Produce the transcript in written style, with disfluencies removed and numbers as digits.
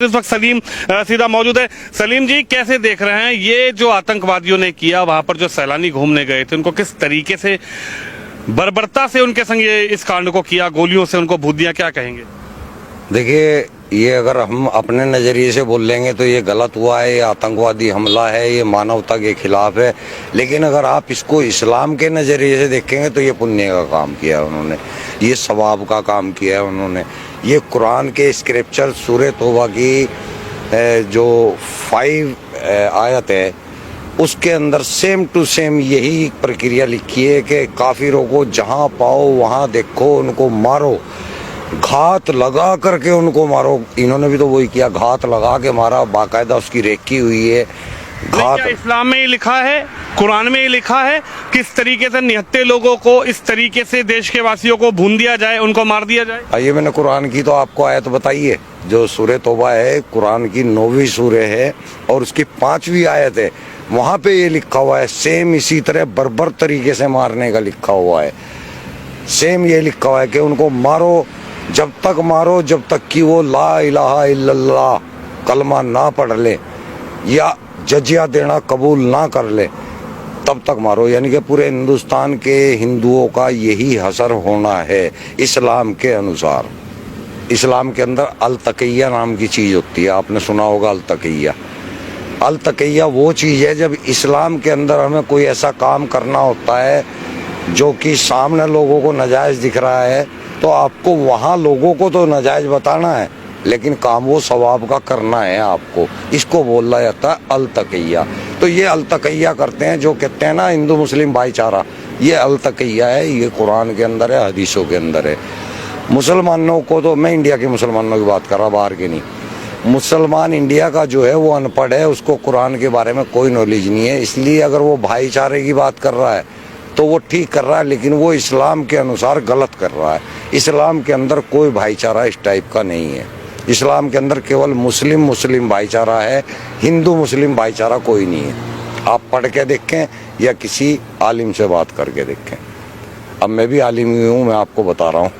इस वक्त सलीम सीधा मौजूद है। सलीम जी, कैसे देख रहे हैं ये जो आतंकवादियों ने किया, वहां पर जो सैलानी घूमने गए थे उनको किस तरीके से बर्बरता से उनके संग ये इस कांड को किया, गोलियों से उनको भूत दिया, क्या कहेंगे? देखिए, ये अगर हम अपने नज़रिए से बोल लेंगे तो ये गलत हुआ है, ये आतंकवादी हमला है, ये मानवता के खिलाफ है। लेकिन अगर आप इसको इस्लाम के नज़रिए से देखेंगे तो ये पुण्य का काम किया है उन्होंने, ये सवाब का काम किया है उन्होंने। ये कुरान के स्क्रिप्चर सूरह तौबा की जो 5 आयत है उसके अंदर सेम टू सेम यही प्रक्रिया लिखी है कि काफिरों को जहाँ पाओ वहाँ देखो, उनको मारो, घात लगा करके उनको मारो। इन्होंने भी तो वही किया, घात लगा के मारा, बाकायदा उसकी रेकी हुई है। घात इस्लाम में ही लिखा है, कुरान में ही लिखा है किस तरीके से निहत्थे लोगों को इस तरीके से देश के वासियों को भून दिया जाए, उनको मार दिया जाए। आइए, मैंने कुरान की तो आपको आयत बताई है, जो सूरह तौबा है, कुरान की 9वीं सूरह है और उसकी 5वीं आयत है। वहाँ पे ये लिखा हुआ है, सेम इसी तरह बर्बर तरीके से मारने का लिखा हुआ है। सेम ये लिखा हुआ है कि उनको मारो, जब तक मारो जब तक कि वो ला इलाहा इल्लल्लाह कलमा ना पढ़ ले या जजिया देना कबूल ना कर ले, तब तक मारो। यानी कि पूरे हिंदुस्तान के हिंदुओं का यही हसर होना है इस्लाम के अनुसार। इस्लाम के अंदर अल तकिया नाम की चीज़ होती है, आपने सुना होगा अल तकिया। अल तकिया वो चीज़ है जब इस्लाम के अंदर हमें कोई ऐसा काम करना होता है जो कि सामने लोगों को नाजायज़ दिख रहा है, तो आपको वहाँ लोगों को तो नाजायज़ बताना है, लेकिन काम वो सवाब का करना है आपको। इसको बोला जाता है अल तकिया। तो ये अल तकिया करते हैं, जो कहते हैं ना हिंदू मुस्लिम भाईचारा, ये अल तकिया है, ये कुरान के अंदर है, हदीसों के अंदर है। मुसलमानों को तो, मैं इंडिया के मुसलमानों की बात कर रहा, बाहर के नहीं। मुसलमान इंडिया का जो है वो अनपढ़ है, उसको कुरान के बारे में कोई नॉलेज नहीं है। इसलिए अगर वो भाईचारे की बात कर रहा है तो वो ठीक कर रहा है, लेकिन वो इस्लाम के अनुसार गलत कर रहा है। इस्लाम के अंदर कोई भाईचारा इस टाइप का नहीं है। इस्लाम के अंदर केवल मुस्लिम मुस्लिम भाईचारा है, हिंदू मुस्लिम भाईचारा कोई नहीं है। आप पढ़ के देखें या किसी आलिम से बात करके देखें। अब मैं भी आलिम ही हूँ, मैं आपको बता रहा हूँ।